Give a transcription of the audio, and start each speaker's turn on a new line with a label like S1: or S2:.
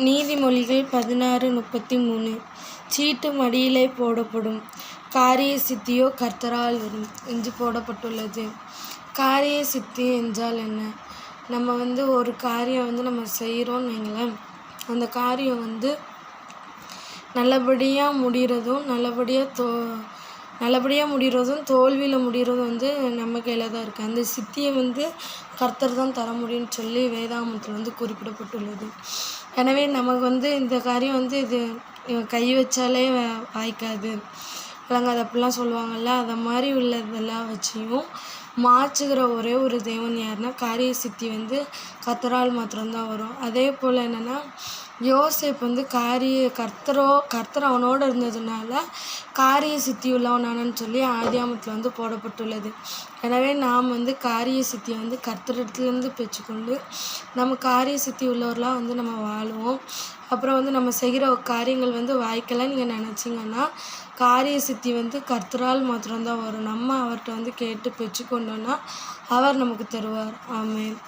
S1: நீதிமொழிகள் 16:33. சீட்டு மடியிலே போடப்படும், காரிய சித்தியோ கர்த்தரால் வரும் என்று போடப்பட்டுள்ளது. காரிய சித்தி என்றால் என்ன? நம்ம ஒரு காரியம் நம்ம செய்கிறோன்னு வைங்களேன், அந்த காரியம் நல்லபடியாக முடிகிறதும் நல்லபடியாக முடிகிறதும் தோல்வியில் முடிகிறதும் நம்ம கையில் தான் இருக்குது. அந்த சித்தியை கர்த்தர் தான் தர முடியும்னு சொல்லி வேதாகமத்தில் குறிப்பிடப்பட்டுள்ளது. எனவே நமக்கு இந்த காரியம் இது கை வச்சாலே வாய்க்காது, விளங்காது அப்படிலாம் சொல்லுவாங்கள்ல. அதை மாதிரி உள்ளதெல்லாம் வச்சியும் மாற்றுகிற ஒரே ஒரு தேவன் யாருன்னா, காரிய சித்தி கர்த்தரால் மாத்திரம்தான் வரும். அதே போல் என்னென்னா, யோசேப்பு கர்த்தர் அவனோடு இருந்ததுனால காரிய சித்தி உள்ளவனானு சொல்லி ஆதியாகமத்தில் போடப்பட்டுள்ளது. எனவே நாம் காரிய சித்தியை கர்த்தரிடத்துலேருந்து பெற்றுக்கொண்டு நம்ம காரிய சித்தி உள்ளவர்களாக நம்ம வாழுவோம். அப்புறம் நம்ம செய்கிற காரியங்கள் வாய்க்கெல்லாம் நீங்கள் நினச்சிங்கன்னா, காரிய சித்தி கர்த்தரால் மாத்திரம்தான் வரும். நம்ம அவர்கிட்ட கேட்டு பெற்றுக்கொண்டோன்னா அவர் நமக்கு தருவார். ஆமென்.